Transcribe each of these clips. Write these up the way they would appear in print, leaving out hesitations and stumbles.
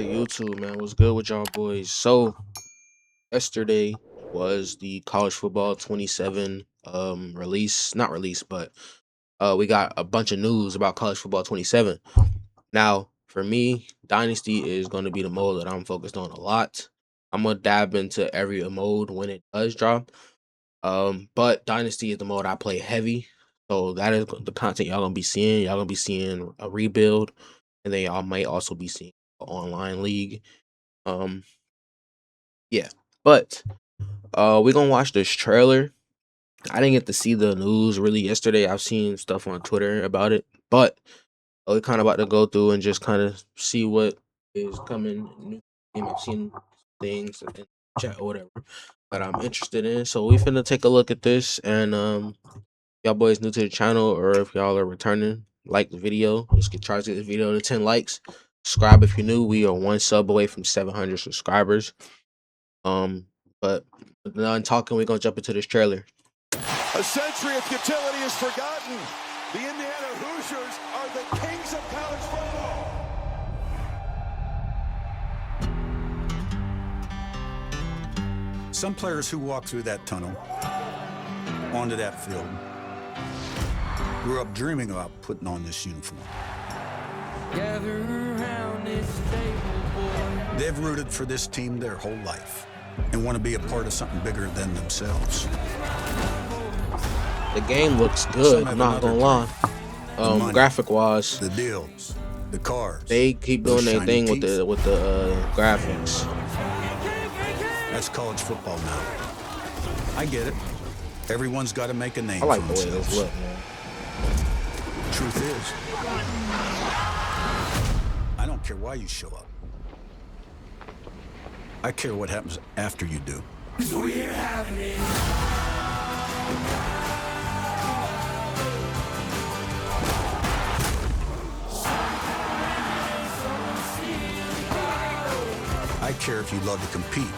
Alright, YouTube, man, what's good with y'all boys? So yesterday was the college football 27 release, not release, but we got a bunch of news about college football 27. Now, for me, Dynasty is going to be the mode that I'm focused on a lot. I'm gonna dab into every mode when it does drop. But Dynasty is the mode I play heavy. So that is the content y'all gonna be seeing. Y'all gonna be seeing a rebuild, and then y'all might also be seeing an online league. Um, yeah. But we're gonna watch this trailer. I didn't get to see the news really yesterday. I've seen stuff on Twitter about it, but we're kind of about to go through and just kind of see what is coming new. I've seen things in chat or whatever that I'm interested in. So we finna take a look at this, and y'all boys new to the channel, or if y'all are returning, like the video. Let's get try to get this video to 10 likes. Subscribe if you're new. We are one sub away from 700 subscribers. But done talking, we're gonna jump into this trailer. A century of futility is forgotten. The Indiana Hoosiers are the kings of college football. Some players who walk through that tunnel onto that field grew up dreaming about putting on this uniform. They've rooted for this team their whole life and want to be a part of something bigger than themselves. The game looks good, I'm not gonna lie. Graphic wise, the deals, the cars, they keep doing their thing with the graphics. That's college football now. I get it. Everyone's got to make a name. I like for the way themselves. this look, man. Truth is, I don't care why you show up. I care what happens after you do. We're having it. I care if you love to compete.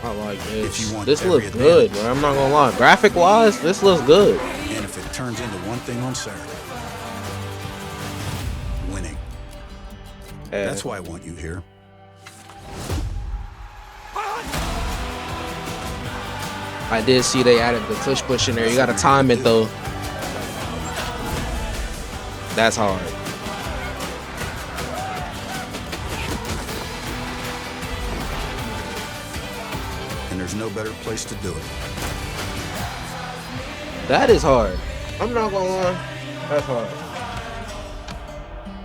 I like this. If you want This every looks good, man. I'm not gonna lie. Graphic wise, this looks good. And if it turns into one thing on Saturday, winning. That's why I want you here. I did see they added the tush push in there. You gotta time it though. That's hard. And there's no better place to do it. That is hard. I'm not gonna lie. That's hard.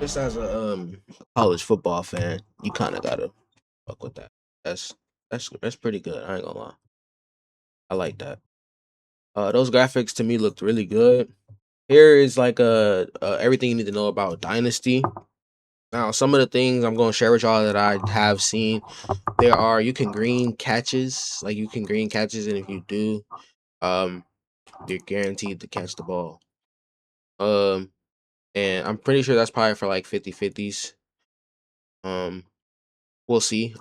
Just as a college football fan, you kind of gotta fuck with that. That's pretty good. I ain't gonna lie. I like that. Those graphics to me looked really good. Here is like everything you need to know about Dynasty. Now, some of the things I'm gonna share with y'all that I have seen, you can green catches, and if you do, you're guaranteed to catch the ball. And I'm pretty sure that's probably for like 50-50s. We'll see.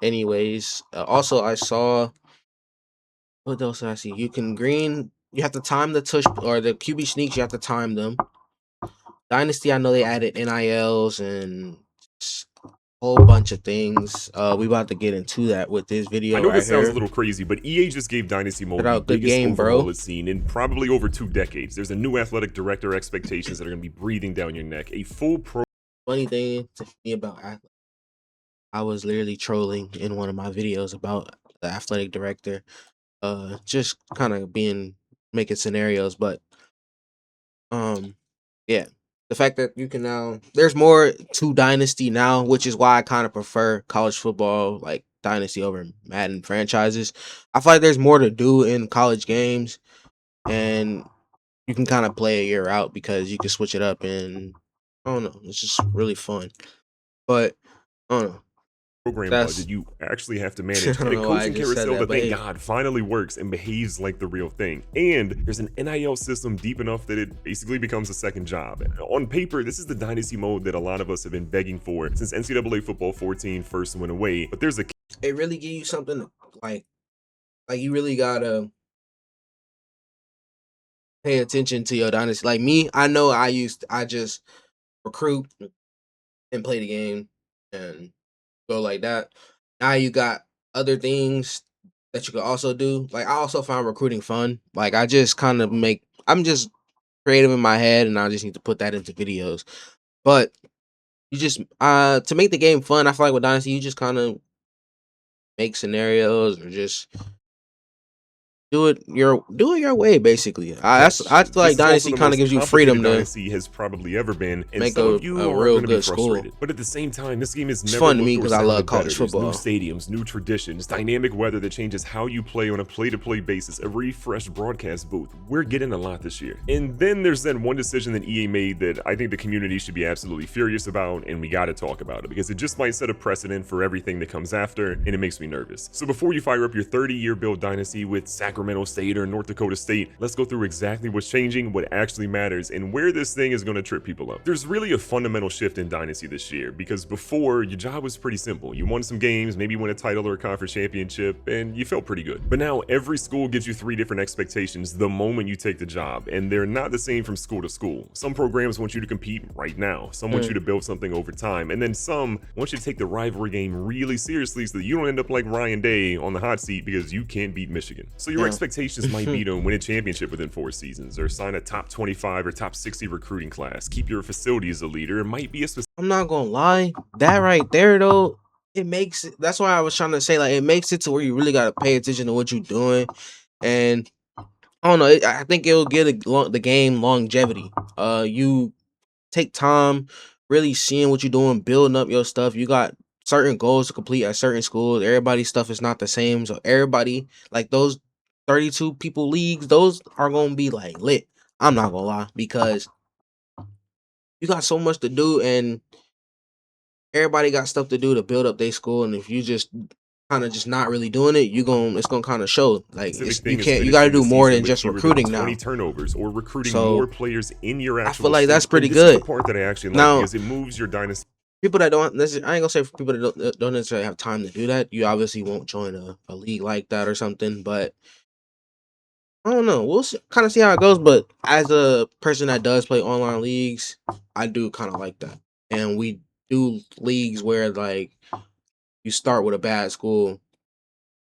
Anyways, also I saw, what else did I see? You can green. You have to time the tush or the QB sneaks. You have to time them. Dynasty, I know they added NILs and a whole bunch of things. We about to get into that with this video. I know right this sounds here. a little crazy, but EA just gave Dynasty Mode the Good biggest game, overhaul bro. it's seen in probably over 2 decades. There's a new athletic director expectations that are going to be breathing down your neck. A full pro. Funny thing to me about athletic, I was literally trolling in one of my videos about the athletic director, just kind of making scenarios, but yeah, the fact that you can now, there's more to Dynasty now, which is why I kind of prefer college football like Dynasty over Madden franchises. I feel like there's more to do in college games, and you can kind of play a year out because you can switch it up, and I don't know, it's just really fun. But I don't know. Program budget you actually have to manage, and a coaching carousel that, thank God, finally works and behaves like the real thing. And there's an NIL system deep enough that it basically becomes a second job. On paper, this is the Dynasty mode that a lot of us have been begging for since NCAA Football 14 first went away. But there's it really gives you something like you really gotta pay attention to your dynasty. Like me, I know I just recruit and play the game and go like that. Now you got other things that you could also do. Like I also find recruiting fun. Like I just kind of I'm just creative in my head and I just need to put that into videos. But you just to make the game fun, I feel like with Dynasty, you just kind of make scenarios or just do it your way, basically. I feel like This is also Dynasty the kind of most gives you freedom complicated to Dynasty has probably ever been, and make some a of you are real going to be good school. frustrated. But at the same time, this game has It's never fun to looked me or because I love sounded college better. There's football. new stadiums, new traditions, dynamic weather that changes how you play on a play-to-play basis, a refreshed broadcast booth. We're getting a lot this year. And then there's that one decision that EA made that I think the community should be absolutely furious about, and we got to talk about it because it just might set a precedent for everything that comes after, and it makes me nervous. So before you fire up your 30-year build Dynasty with Sacramento State or North Dakota State, let's go through exactly what's changing, what actually matters, and where this thing is going to trip people up. There's really a fundamental shift in Dynasty this year, because before, your job was pretty simple. You won some games, maybe win a title or a conference championship, and you felt pretty good. But now, every school gives you 3 different expectations the moment you take the job, and they're not the same from school to school. Some programs want you to compete right now, some want you to build something over time, and then some want you to take the rivalry game really seriously so that you don't end up like Ryan Day on the hot seat because you can't beat Michigan. So your expectations might be to win a championship within 4 seasons, or sign a top 25 or top 60 recruiting class, keep your facility as a leader. It might be a specific. I'm not gonna lie, that right there though, it makes it. That's why I was trying to say, like, it makes it to where you really gotta pay attention to what you're doing, and I don't know. I think it'll get the game longevity. You take time, really seeing what you're doing, building up your stuff. You got certain goals to complete at certain schools. Everybody's stuff is not the same, so everybody, like those 32 people leagues, those are gonna be like lit. I'm not gonna lie, because you got so much to do and everybody got stuff to do to build up their school, and if you just kind of just not really doing it, it's gonna kind of show. Like you got to do more than just recruiting now. 20 turnovers or recruiting So, more players in your actual. I feel like that's state. pretty And this is good. the part that I actually like Now, because it moves your dynasty. People that don't, I ain't gonna say for people that don't necessarily have time to do that. You obviously won't join a league like that or something, but I don't know. We'll kind of see how it goes. But as a person that does play online leagues, I do kind of like that. And we do leagues where like you start with a bad school,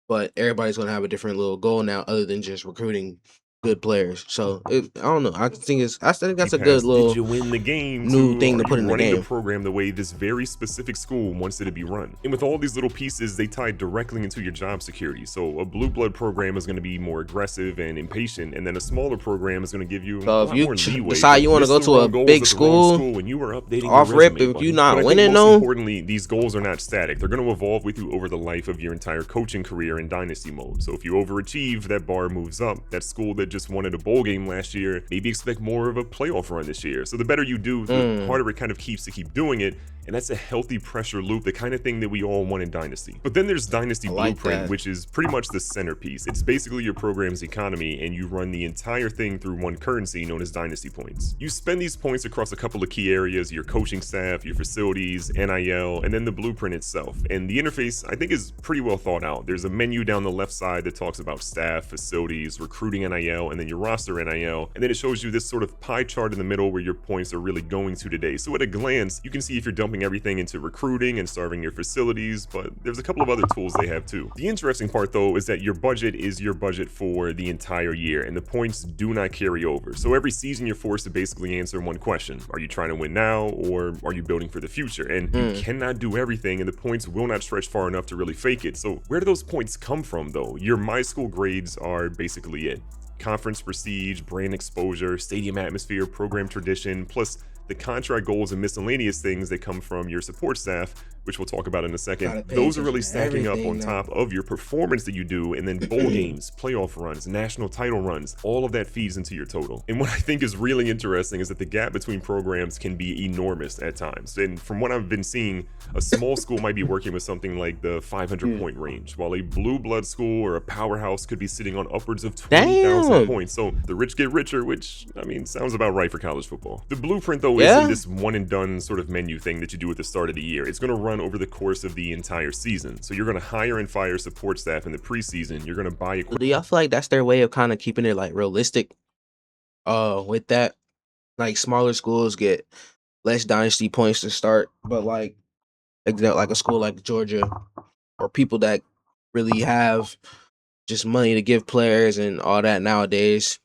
but everybody's gonna have a different little goal now, other than just recruiting good players. So I don't know. I think that's a good little Did you win the game new thing to put in the running game. the program the way this very specific school wants it to be run. And with all these little pieces, they tie directly into your job security. So a blue blood program is going to be more aggressive and impatient, and then a smaller program is going to give you So a if lot you more leeway. decide you want to go to a big school, when you were updating off your rip, resume, if buddy. you're not But I think winning, most though, importantly, these goals are not static. They're going to evolve with you over the life of your entire coaching career in dynasty mode. So if you overachieve, that bar moves up. That school that just wanted a bowl game last year, maybe expect more of a playoff run this year. So the better you do, the harder it kind of keeps to keep doing it. And that's a healthy pressure loop, the kind of thing that we all want in Dynasty. But then there's Dynasty Blueprint, which is pretty much the centerpiece. It's basically your program's economy, and you run the entire thing through one currency known as Dynasty Points. You spend these points across a couple of key areas: your coaching staff, your facilities, NIL, and then the blueprint itself. And the interface, I think, is pretty well thought out. There's a menu down the left side that talks about staff, facilities, recruiting NIL, and then your roster NIL. And then it shows you this sort of pie chart in the middle where your points are really going to today. So at a glance, you can see if you're dumping everything into recruiting and starving your facilities, but there's a couple of other tools they have too. The interesting part though is that your budget is your budget for the entire year, and the points do not carry over. So every season you're forced to basically answer one question: are you trying to win now, or are you building for the future? And you cannot do everything, and the points will not stretch far enough to really fake it. So where do those points come from though? Your my school grades are basically it. Conference prestige, brand exposure, stadium atmosphere, program tradition, plus the contract goals and miscellaneous things that come from your support staff, which we'll talk about in a second. Those are really stacking up on top of your performance that you do, and then bowl games, playoff runs, national title runs, all of that feeds into your total. And what I think is really interesting is that the gap between programs can be enormous at times. And from what I've been seeing, a small school might be working with something like the 500 point range, while a blue blood school or a powerhouse could be sitting on upwards of 20,000 points. So the rich get richer, which, I mean, sounds about right for college football. The blueprint though isn't this one and done sort of menu thing that you do at the start of the year. It's going to run over the course of the entire season. So you're going to hire and fire support staff in the preseason. You're going to buy equipment. Do y'all feel like that's their way of kind of keeping it like realistic? with that, like smaller schools get less dynasty points to start, but like a school like Georgia or people that really have just money to give players and all that nowadays.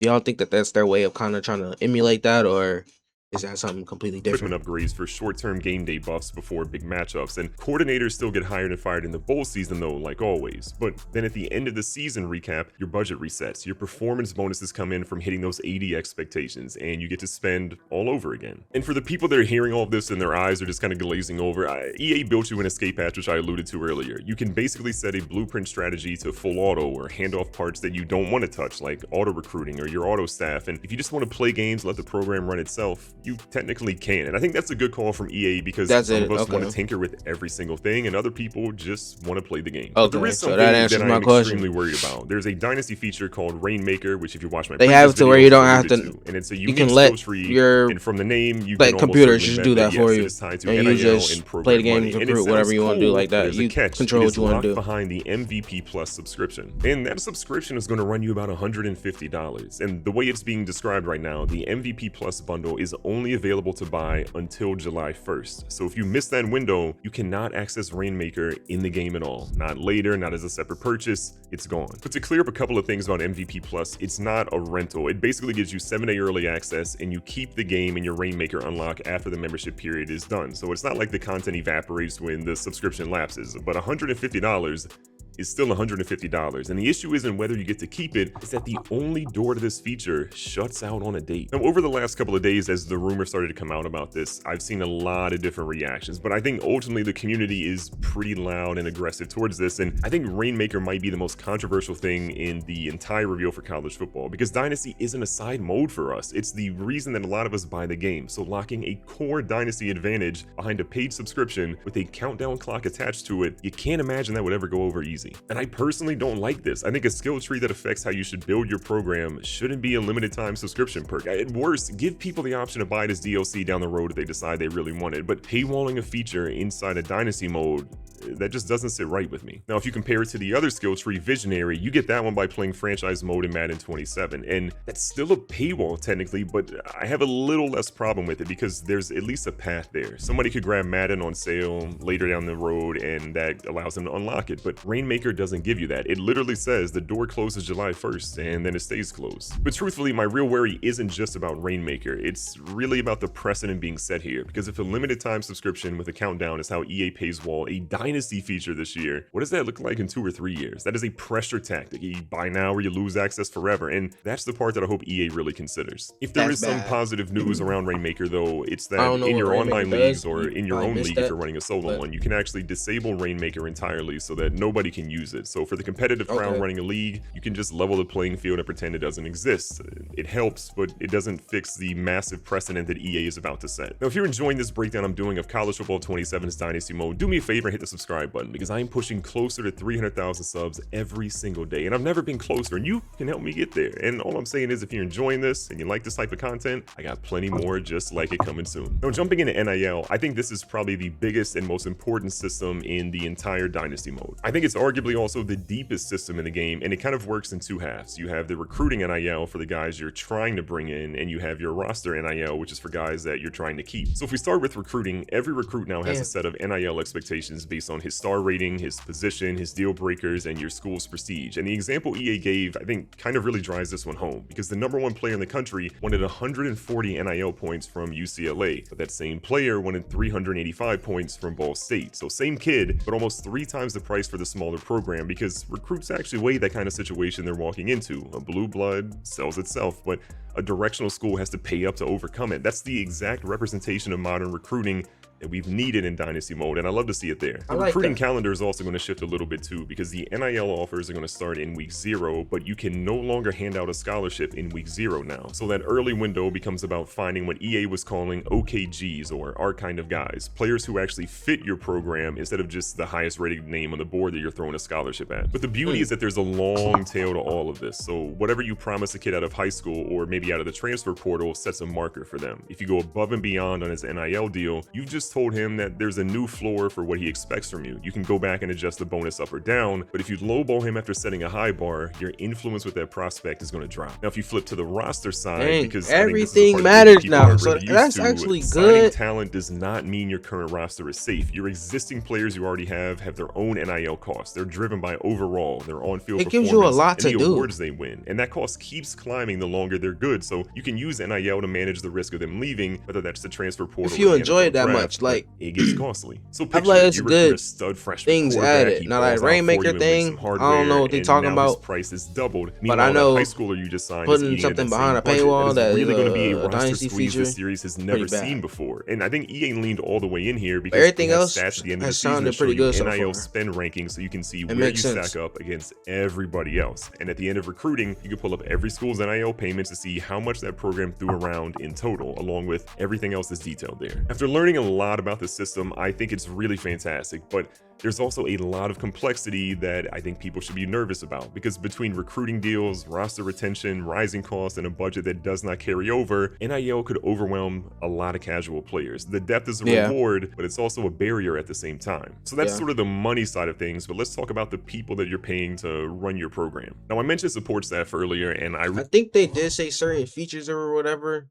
Do y'all think that that's their way of kind of trying to emulate that, or is that something completely different? Equipment upgrades for short-term game day buffs before big matchups, and coordinators still get hired and fired in the bowl season though, like always. But then at the end of the season recap, your budget resets, your performance bonuses come in from hitting those 80 expectations, and you get to spend all over again. And for the people that are hearing all of this and their eyes are just kind of glazing over, EA built you an escape hatch, which I alluded to earlier. You can basically set a blueprint strategy to full auto or hand off parts that you don't want to touch, like auto recruiting or your auto staff, and if you just want to play games, let the program run itself, you technically can. And I think that's a good call from EA, because some of us want to tinker with every single thing and other people just want to play the game. But there is something that I'm extremely worried about. There's a dynasty feature called Rainmaker, which if you watch my they have to where you don't have to, and it's a you can let your and from the name you like can computers just do that for you, and you just play the game, recruit whatever you want to do like that. You control what you want to do. Behind the MVP Plus subscription, and that subscription is going to run you about $150. And the way it's being described right now, the MVP Plus bundle is only available to buy until July 1st. So if you miss that window, you cannot access Rainmaker in the game at all. Not later, not as a separate purchase, it's gone. But to clear up a couple of things about MVP Plus, it's not a rental. It basically gives you 7-day early access, and you keep the game and your Rainmaker unlock after the membership period is done. So it's not like the content evaporates when the subscription lapses, but $150 is still $150. And the issue isn't whether you get to keep it, it's that the only door to this feature shuts out on a date. Now, over the last couple of days, as the rumors started to come out about this, I've seen a lot of different reactions, but I think ultimately the community is pretty loud and aggressive towards this. And I think Rainmaker might be the most controversial thing in the entire reveal for college football, because Dynasty isn't a side mode for us. It's the reason that a lot of us buy the game. So locking a core Dynasty advantage behind a paid subscription with a countdown clock attached to it, you can't imagine that would ever go over easy. And I personally don't like this. I think a skill tree that affects how you should build your program shouldn't be a limited time subscription perk. At worst, give people the option to buy it as DLC down the road if they decide they really want it, but paywalling a feature inside a Dynasty mode, that just doesn't sit right with me. Now, if you compare it to the other skill tree, Visionary, you get that one by playing franchise mode in Madden 27, and that's still a paywall technically, but I have a little less problem with it because there's at least a path there. Somebody could grab Madden on sale later down the road, and that allows them to unlock it, but Rainmaker doesn't give you that. It literally says the door closes July 1st, and then it stays closed. But truthfully, my real worry isn't just about Rainmaker, it's really about the precedent being set here, because if a limited time subscription with a countdown is how EA pays Wall a Dynasty feature this year, what does that look like in 2 or 3 years? That is a pressure tactic. You buy now or you lose access forever, and that's the part that I hope EA really considers. If there is some positive news around Rainmaker though, it's that in your online leagues or in your own league, if you're running a solo one, you can actually disable Rainmaker entirely so that nobody can use it. So for the competitive crowd running a league, you can just level the playing field and pretend it doesn't exist. It helps, but it doesn't fix the massive precedent that EA is about to set. Now, if you're enjoying this breakdown I'm doing of College Football 27's Dynasty mode, do me a favor and hit the subscribe button, because I am pushing closer to 300,000 subs every single day, and I've never been closer, and you can help me get there. And all I'm saying is, if you're enjoying this and you like this type of content, I got plenty more just like it coming soon. Now, jumping into NIL, I think this is probably the biggest and most important system in the entire Dynasty mode. I think it's arguably also the deepest system in the game, and it kind of works in 2 halves. You have the recruiting NIL for the guys you're trying to bring in, and you have your roster NIL, which is for guys that you're trying to keep. So if we start with recruiting, every recruit now has a set of NIL expectations based on his star rating, his position, his deal breakers, and your school's prestige. And the example EA gave, I think, kind of really drives this one home, because the #1 player in the country wanted 140 NIL points from UCLA, but that same player wanted 385 points from Ball State. So same kid, but almost 3 times the price for the smaller program, because recruits actually weigh that kind of situation they're walking into. A blue blood sells itself, but a directional school has to pay up to overcome it. That's the exact representation of modern recruiting that we've needed in Dynasty mode, and I love to see it there. The recruiting calendar is also going to shift a little bit too, because the NIL offers are going to start in week 0, but you can no longer hand out a scholarship in week 0 now. So that early window becomes about finding what EA was calling OKGs, or our kind of guys, players who actually fit your program instead of just the highest rated name on the board that you're throwing a scholarship at. But the beauty is that there's a long tail to all of this, so whatever you promise a kid out of high school or maybe out of the transfer portal sets a marker for them. If you go above and beyond on his NIL deal, you've just just told him that there's a new floor for what he expects from you. You can go back and adjust the bonus up or down, but if you lowball him after setting a high bar, your influence with that prospect is going to drop. Now, if you flip to the roster side, because everything matters now, so that's actually good. Signing talent does not mean your current roster is safe. Your existing players you already have their own NIL costs. They're driven by overall, their on-field performance, gives you a lot and to the do. awards they win, and that cost keeps climbing the longer they're good. So you can use NIL to manage the risk of them leaving, whether that's the transfer portal. If you enjoy it that much, like it gets costly. So I feel like it's good. A stud freshman things added. Now that Rainmaker thing, I don't know what they're talking about. His price is doubled. But I know high schooler you just signed putting something behind a paywall that really is going to be a roster dynasty squeeze feature. This series has never seen before. And I think EA leaned all the way in here because everything else stats at the end of the has season sounded pretty good so NIL far. spend rankings, so you can see It where you makes sense. stack up against everybody else. And at the end of recruiting, you can pull up every school's NIL payments to see how much that program threw around in total, along with everything else that's detailed there. After learning a lot about the system, I think it's really fantastic, but there's also a lot of complexity that I think people should be nervous about, because between recruiting deals, roster retention, rising costs, and a budget that does not carry over, NIL could overwhelm a lot of casual players. The depth is a reward, but it's also a barrier at the same time. So that's sort of the money side of things, but let's talk about the people that you're paying to run your program. Now, I mentioned support staff earlier, and I think they did say certain features or whatever,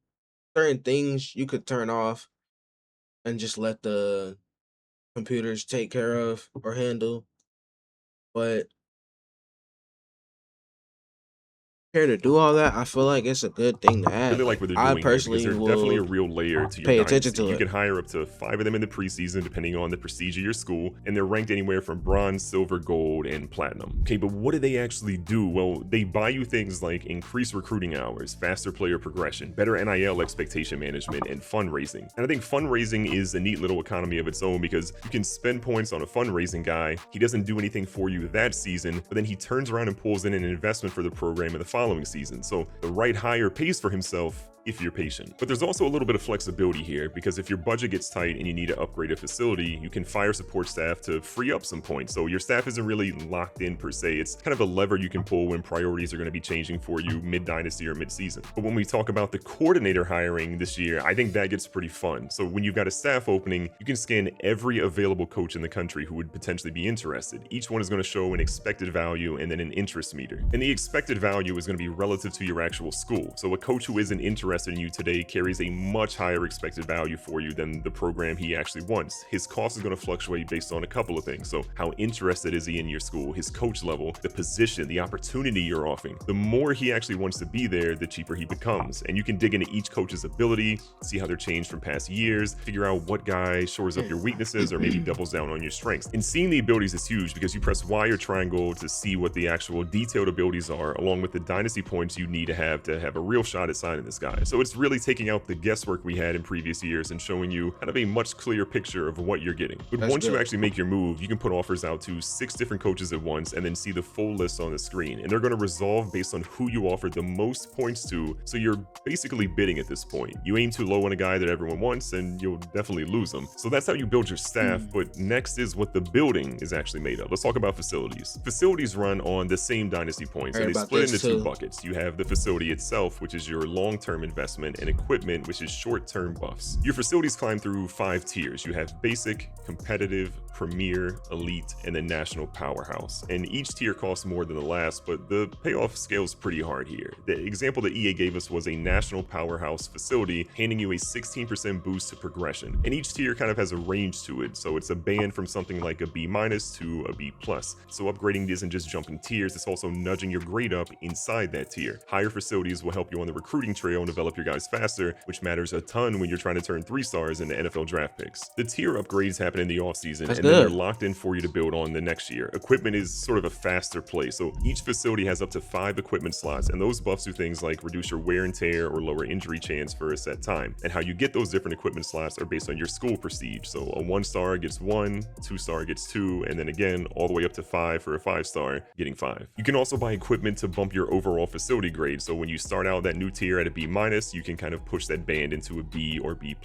certain things you could turn off and just let the computers take care of or handle, but here to do all that, I feel like it's a good thing to have. Really like what they're doing. I personally here, will definitely a real layer to your pay attention dynasty. to You it. can hire up to 5 of them in the preseason, depending on the prestige of your school, and they're ranked anywhere from bronze, silver, gold, and platinum. Okay, but what do they actually do? Well, they buy you things like increased recruiting hours, faster player progression, better NIL expectation management, and fundraising. And I think fundraising is a neat little economy of its own, because you can spend points on a fundraising guy. He doesn't do anything for you that season, but then he turns around and pulls in an investment for the program in the following season. So the right hire pays for himself if you're patient. But there's also a little bit of flexibility here, because if your budget gets tight and you need to upgrade a facility, you can fire support staff to free up some points. So your staff isn't really locked in per se. It's kind of a lever you can pull when priorities are going to be changing for you mid-dynasty or mid-season. But when we talk about the coordinator hiring this year, I think that gets pretty fun. So when you've got a staff opening, you can scan every available coach in the country who would potentially be interested. Each one is going to show an expected value and then an interest meter. And the expected value is going to be relative to your actual school. So a coach who isn't interested in you today carries a much higher expected value for you than the program he actually wants. His cost is going to fluctuate based on a couple of things. So how interested is he in your school, his coach level, the position, the opportunity you're offering. The more he actually wants to be there, the cheaper he becomes. And you can dig into each coach's ability, see how they're changed from past years, figure out what guy shores up your weaknesses or maybe doubles down on your strengths. And seeing the abilities is huge, because you press Y or triangle to see what the actual detailed abilities are, along with the dynasty points you need to have a real shot at signing this guy. So it's really taking out the guesswork we had in previous years and showing you kind of a much clearer picture of what you're getting. But once you actually make your move, you can put offers out to 6 different coaches at once and then see the full list on the screen. And they're going to resolve based on who you offered the most points to. So you're basically bidding at this point. You aim too low on a guy that everyone wants and you'll definitely lose them. So that's how you build your staff. But next is what the building is actually made of. Let's talk about facilities. Facilities run on the same dynasty points, and they split into 2 buckets. You have the facility itself, which is your long-term investment, and equipment, which is short-term buffs. Your facilities climb through 5 tiers. You have basic, competitive, premier, elite, and then national powerhouse. And each tier costs more than the last, but the payoff scales pretty hard here. The example that EA gave us was a national powerhouse facility handing you a 16% boost to progression. And each tier kind of has a range to it. So it's a band from something like a B- to a B+. So upgrading isn't just jumping tiers, it's also nudging your grade up inside that tier. Higher facilities will help you on the recruiting trail and develop your guys faster, which matters a ton when you're trying to turn 3 stars into NFL draft picks. The tier upgrades happen in the offseason, and then they're locked in for you to build on the next year. Equipment is sort of a faster play, so each facility has up to 5 equipment slots, and those buffs do things like reduce your wear and tear or lower injury chance for a set time. And how you get those different equipment slots are based on your school prestige. So a 1-star gets 1, 2-star gets 2, and then again all the way up to 5 for a 5-star, getting 5. You can also buy equipment to bump your overall facility grade, so when you start out that new tier at a B-, you can kind of push that band into a B or B+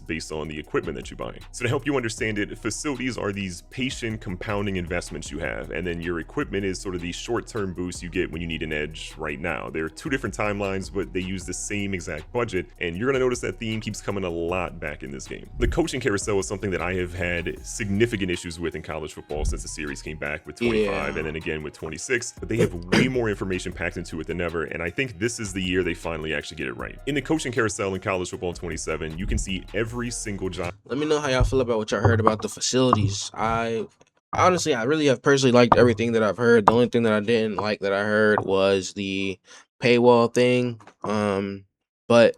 based on the equipment that you buy. So to help you understand it, facilities are are these patient compounding investments you have, and then your equipment is sort of the short-term boost you get when you need an edge right now. They're two different timelines, but they use the same exact budget, and you're gonna notice that theme keeps coming a lot back in this game. The coaching carousel is something that I have had significant issues with in college football since the series came back with 25 and then again with 26, but they have way more information packed into it than ever, and I think this is the year they finally actually get it right. In the coaching carousel in college football 27, you can see every single job. Let me know how y'all feel about what y'all heard about the facilities. Honestly, I really have personally liked everything that I've heard. The only thing that I didn't like that I heard was the paywall thing. But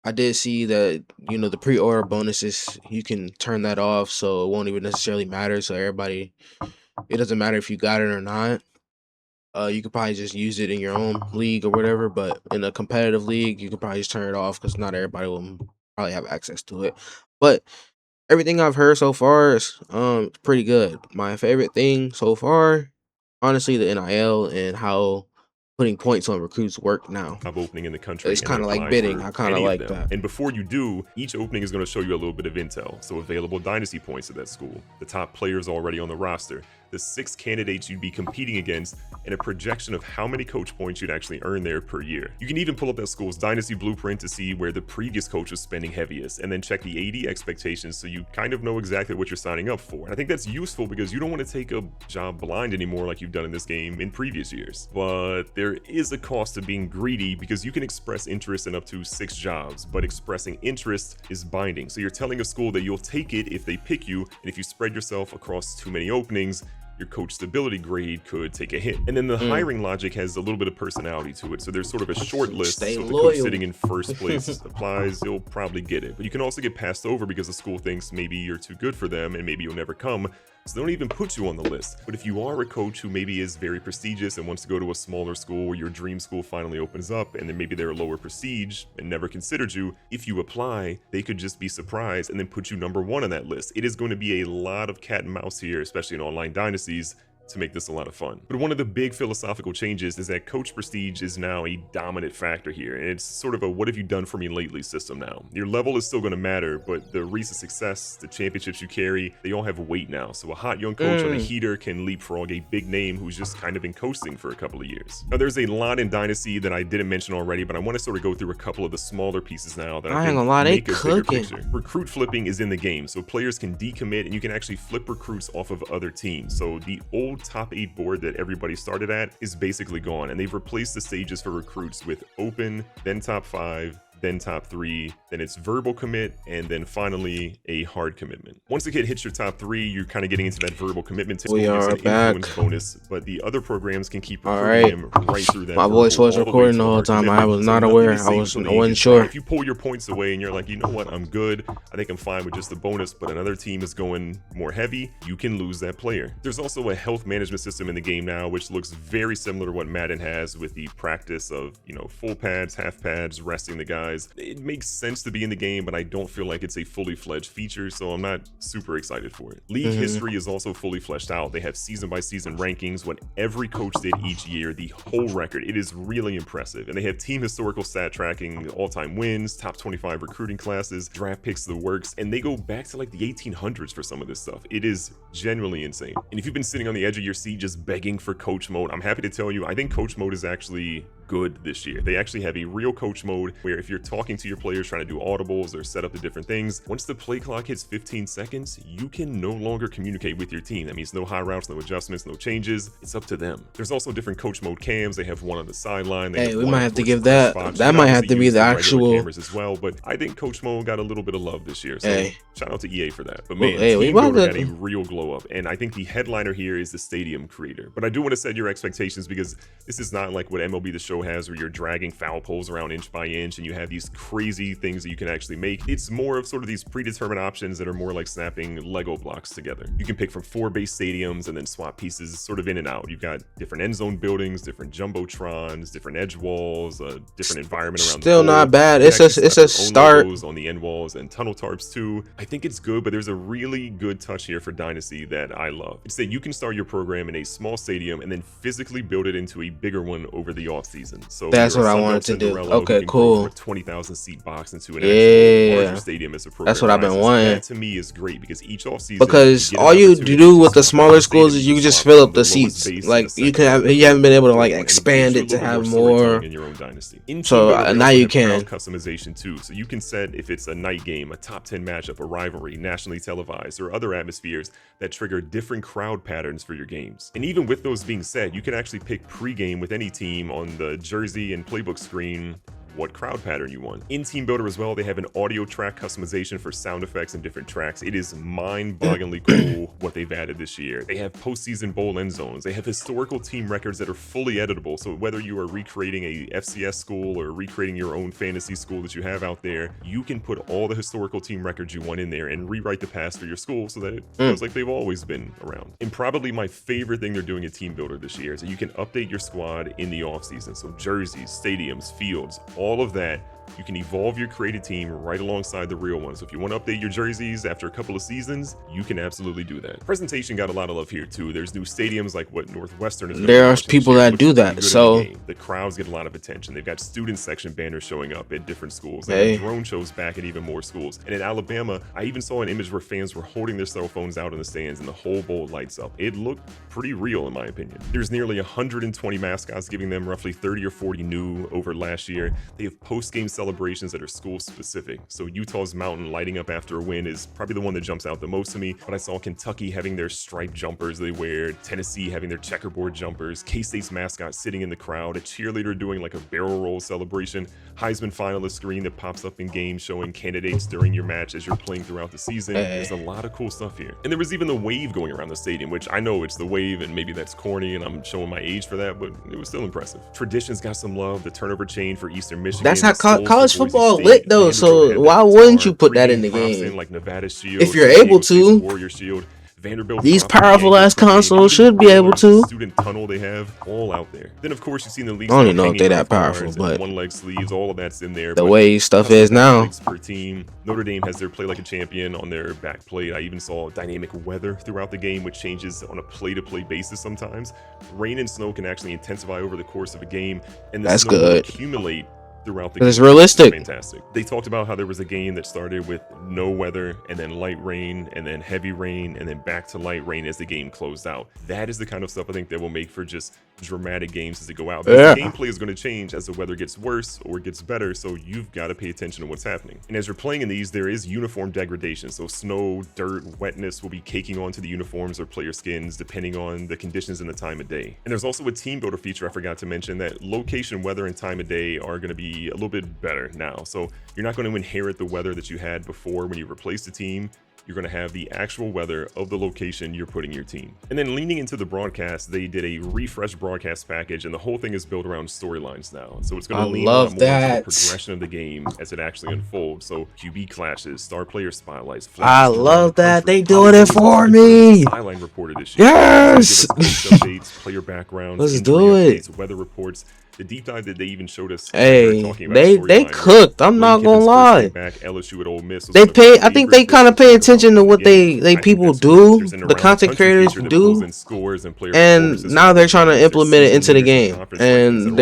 I did see that, the pre-order bonuses, you can turn that off, so it won't even necessarily matter. So everybody, it doesn't matter if you got it or not. You could probably just use it in your own league or whatever, but in a competitive league, you could probably just turn it off because not everybody will probably have access to it. But everything I've heard so far is pretty good. My favorite thing so far, honestly, the NIL and how putting points on recruits work now. Opening in the country. It's kind of like bidding. I kind of like that. And before you do, each opening is going to show you a little bit of intel. So available dynasty points at that school, the top players already on the roster, the 6 candidates you'd be competing against, and a projection of how many coach points you'd actually earn there per year. You can even pull up that school's dynasty blueprint to see where the previous coach was spending heaviest, and then check the AD expectations so you kind of know exactly what you're signing up for. And I think that's useful because you don't want to take a job blind anymore like you've done in this game in previous years. But there is a cost to being greedy because you can express interest in up to 6 jobs, but expressing interest is binding. So you're telling a school that you'll take it if they pick you, and if you spread yourself across too many openings, your coach stability grade could take a hit. And then the hiring logic has a little bit of personality to it. So there's sort of a short list. So if the coach sitting in first place applies, you'll probably get it. But you can also get passed over because the school thinks maybe you're too good for them and maybe you'll never come. So they don't even put you on the list. But if you are a coach who maybe is very prestigious and wants to go to a smaller school where your dream school finally opens up and then maybe they're lower prestige and never considered you, if you apply, they could just be surprised and then put you number 1 on that list. It is going to be a lot of cat and mouse here, especially in online dynasties, to make this a lot of fun. But one of the big philosophical changes is that coach prestige is now a dominant factor here, and it's sort of a what have you done for me lately system now. Your level is still going to matter, but the recent success, the championships you carry, they all have weight now. So a hot young coach on a heater can leapfrog a big name who's just kind of been coasting for a couple of years. Now there's a lot in Dynasty that I didn't mention already, but I want to sort of go through a couple of the smaller pieces now that I think make a bigger picture. Recruit flipping is in the game, so players can decommit and you can actually flip recruits off of other teams. So the old top 8 board that everybody started at is basically gone, and they've replaced the stages for recruits with open, then top 5, then top 3, then it's verbal commit, and then finally a hard commitment. Once the kid hits your top 3, you're kind of getting into that verbal commitment. We are back. Influence bonus, but the other programs can keep recruiting him right through that. My voice was recording the whole time. I was not aware. I wasn't sure. If you pull your points away and you're like, you know what, I'm good, I think I'm fine with just the bonus, but another team is going more heavy, you can lose that player. There's also a health management system in the game now, which looks very similar to what Madden has with the practice of, full pads, half pads, resting the guys. It makes sense to be in the game, but I don't feel like it's a fully fledged feature, so I'm not super excited for it. League history is also fully fleshed out. They have season by season rankings, what every coach did each year, the whole record. It is really impressive. And they have team historical stat tracking, all-time wins, top 25 recruiting classes, draft picks, the works, and they go back to like the 1800s for some of this stuff. It is genuinely insane. And if you've been sitting on the edge of your seat just begging for coach mode, I'm happy to tell you, I think coach mode is actually good this year. They actually have a real coach mode where if you're talking to your players trying to do audibles or set up the different things, once the play clock hits 15 seconds, you can no longer communicate with your team. That means no high routes, no adjustments, no changes. It's up to them. There's also different coach mode cams. They have one on the sideline. Hey, we might have to give that. That might have to be the actual cameras as well. But I think coach mode got a little bit of love this year. So shout out to EA for that. But man, we got a real glow up. And I think the headliner here is the stadium creator. But I do want to set your expectations because this is not like what MLB The Show has where you're dragging foul poles around inch by inch and you have these crazy things that you can actually make. It's more of sort of these predetermined options that are more like snapping Lego blocks together. You can pick from 4 base stadiums and then swap pieces sort of in and out. You've got different end zone buildings, different jumbotrons, different edge walls, a different environment around. Still not bad. It's a start on the end walls and tunnel tarps too. I think it's good, but there's a really good touch here for Dynasty that I love. It's that you can start your program in a small stadium and then physically build it into a bigger one over the offseason. season. So that's you're what a I Sunbelt wanted to do. Cinderella who Okay, can grow cool. from a 20,000 seat box into an actual larger stadium as a program That's what I've been rises. wanting. That to me is great because each offseason, because all you do with the smaller schools is you just fill up the seats. Like you haven't been able to like expand it to have more. In your own dynasty. In So now you crowd can. customization too. So you can set if it's a night game, a top 10 matchup, a rivalry, nationally televised, or other atmospheres that trigger different crowd patterns for your games. And even with those being said, you can actually pick pregame with any team on the jersey and playbook screen what crowd pattern you want. In Team Builder as well, they have an audio track customization for sound effects and different tracks. It is mind-bogglingly cool what they've added this year. They have postseason bowl end zones. They have historical team records that are fully editable. So whether you are recreating a FCS school or recreating your own fantasy school that you have out there, you can put all the historical team records you want in there and rewrite the past for your school so that it feels like they've always been around. And probably my favorite thing they're doing at Team Builder this year is that you can update your squad in the offseason. So jerseys, stadiums, fields, all of that, you can evolve your created team right alongside the real one. So if you want to update your jerseys after a couple of seasons, you can absolutely do that. Presentation got a lot of love here too. There's new stadiums like what Northwestern is. There are people that do that. So the crowds get a lot of attention. They've got student section banners showing up at different schools. And drone shows back at even more schools. And in Alabama, I even saw an image where fans were holding their cell phones out in the stands and the whole bowl lights up. It looked pretty real in my opinion. There's nearly 120 mascots, giving them roughly 30 or 40 new over last year. They have post-game celebrations that are school specific. So Utah's mountain lighting up after a win is probably the one that jumps out the most to me. But I saw Kentucky having their striped jumpers they wear, Tennessee having their checkerboard jumpers, K-State's mascot sitting in the crowd, a cheerleader doing like a barrel roll celebration, Heisman finalist screen that pops up in games showing candidates during your match as you're playing throughout the season. There's a lot of cool stuff here. And there was even the wave going around the stadium, which I know it's the wave and maybe that's corny and I'm showing my age for that, but it was still impressive. Traditions got some love. The turnover chain for Eastern Michigan. That's how college football lit though, so why wouldn't you put that in the game? Like Nevada Shield, if you're able to. Warrior Shield, Vanderbilt, these powerful ass consoles should be able to. Student tunnel they have all out there. Then of course you've seen the league. I don't even know if they're that powerful, but one leg sleeves, all of that's in there. The way stuff is now. Per team. Notre Dame has their play like a champion on their back plate. I even saw dynamic weather throughout the game, which changes on a play-to-play basis sometimes. Rain and snow can actually intensify over the course of a game, and the snow will accumulate throughout the game. It's realistic. Fantastic. They talked about how there was a game that started with no weather and then light rain and then heavy rain and then back to light rain as the game closed out. That is the kind of stuff I think that will make for just dramatic games as they go out. Because the gameplay is going to change as the weather gets worse or gets better, so you've got to pay attention to what's happening. And as you're playing in these, there is uniform degradation. So snow, dirt, wetness will be caking onto the uniforms or player skins depending on the conditions and the time of day. And there's also a team builder feature I forgot to mention, that location, weather, and time of day are going to be a little bit better now. So you're not going to inherit the weather that you had before when you replaced the team. You're going to have the actual weather of the location you're putting your team. And then leaning into the broadcast, they did a refresh broadcast package, and the whole thing is built around storylines now. So it's going to lean on more the progression of the game as it actually unfolds. So QB clashes, star player spotlights. I love that they doing it for me. Sideline reported this year. Yes. Updates, player backgrounds, let's do it. Updates, weather reports. The deep dive that they even showed us. Hey, they cooked. I'm not gonna lie. Back LSU at Ole Miss. They pay. I think they kind of pay attention to what they people do, the content creators do, and now they're trying to implement it into the game. And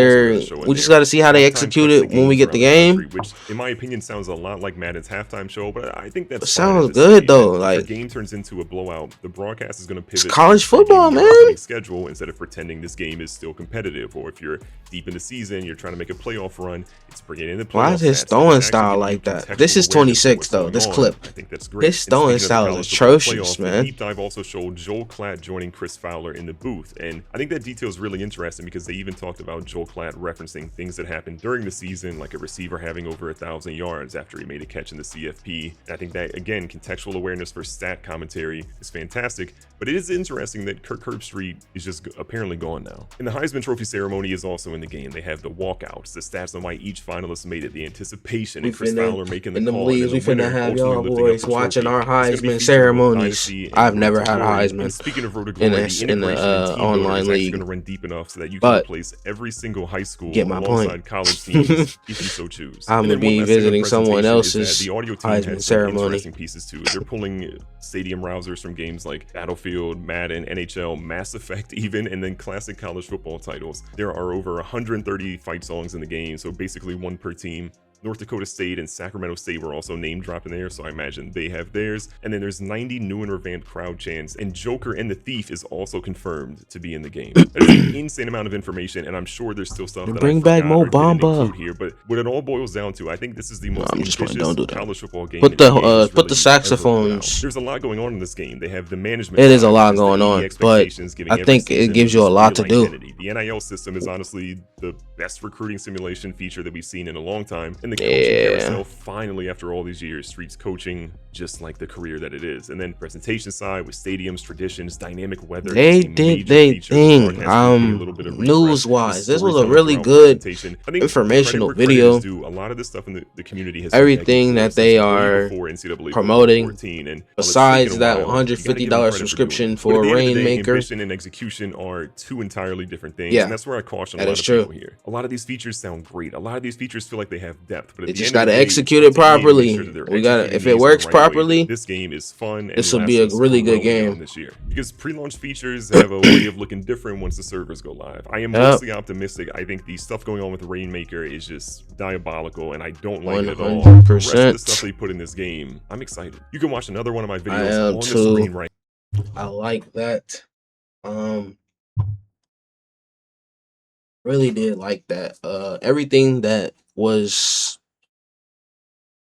we just got to see how they execute it when we get the game. Which, in my opinion, sounds a lot like Madden's halftime show, but I think that sounds good though. Like, if the game turns into a blowout, the broadcast is going to pivot. It's college football, man. Schedule instead of pretending this game is still competitive, or if you're deep in the season, you're trying to make a playoff run, it's bringing in the playoff. Why is his throwing style like that? This is 26 though. This clip. I think that's great. His throwing style is atrocious, man. Deep dive also showed Joel Klatt joining Chris Fowler in the booth, and I think that detail is really interesting because they even talked about Joel Klatt referencing things that happened during the season, like a receiver having over 1,000 yards after he made a catch in the CFP. And I think that, again, contextual awareness for stat commentary is fantastic, but it is interesting that Kirk Herbstreit is just apparently gone now. And the Heisman Trophy ceremony is also in the game. They have the walkouts, the stats on why each finalist made it, the anticipation, and Chris Fowler making the call. We finna have y'all boys watching our Heisman ceremonies. I've never had a Heisman speaking of road to glory, in the online league. Going to run deep enough so that you can replace every single high school alongside college teams if you so choose. I'm gonna be visiting someone else's the audio team Heisman ceremony. Interesting pieces too. They're pulling stadium rousers from games like Battlefield, Madden, NHL, Mass Effect, even, and then classic college football titles. There are over 100 130 fight songs in the game, so basically one per team. North Dakota State and Sacramento State were also name dropped in there, so I imagine they have theirs. And then there's 90 new and revamped crowd chants, and Joker and the Thief is also confirmed to be in the game. That is an insane amount of information, and I'm sure there's still stuff that bring back Mo Bamba here. But what it all boils down to, I think this is the most ambitious college football game. Put the saxophones. There's a lot going on in this game. They have the management. It is a lot going on, but I think it gives you a lot to do. The NIL system is honestly the best recruiting simulation feature that we've seen in a long time. And the coaching carousel finally, after all these years, treats coaching just like the career that it is. And then presentation side with stadiums, traditions, dynamic weather. They did their thing. News wise, this was a really good informational video. A lot of this stuff in the community has everything that they are promoting. Besides that $150 subscription for Rainmaker, ambition and execution are two entirely different things. Yeah, and that's where I caution a lot of people here. A lot of these features sound great. A lot of these features feel like they have depth, but they just gotta execute it properly. We gotta, if it works properly, this game is fun. This will be a really good game this year because pre-launch features have a way of looking different once the servers go live. I am mostly optimistic. I think the stuff going on with Rainmaker is just diabolical, and I don't like it at all. The rest of the stuff they put in this game, I'm excited. You can watch another one of my videos on the screen right. I like that. Really did like that. Everything that was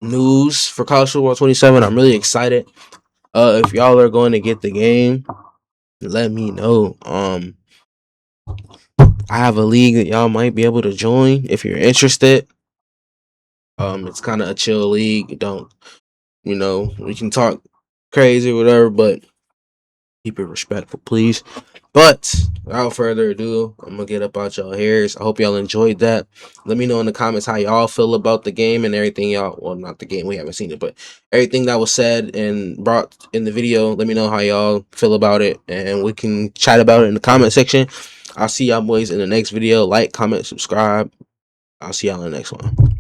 news for College Football 27, I'm really excited. If y'all are going to get the game, let me know. I have a league that y'all might be able to join if you're interested. It's kind of a chill league. We can talk crazy or whatever, but keep it respectful, please. But without further ado, I'm gonna get up out y'all hairs. I hope y'all enjoyed that. Let me know in the comments how y'all feel about the game and everything not the game, we haven't seen it, but everything that was said and brought in the video. Let me know how y'all feel about it, and we can chat about it in the comment section. I'll see y'all boys in the next video. Like, comment, subscribe. I'll see y'all in the next one.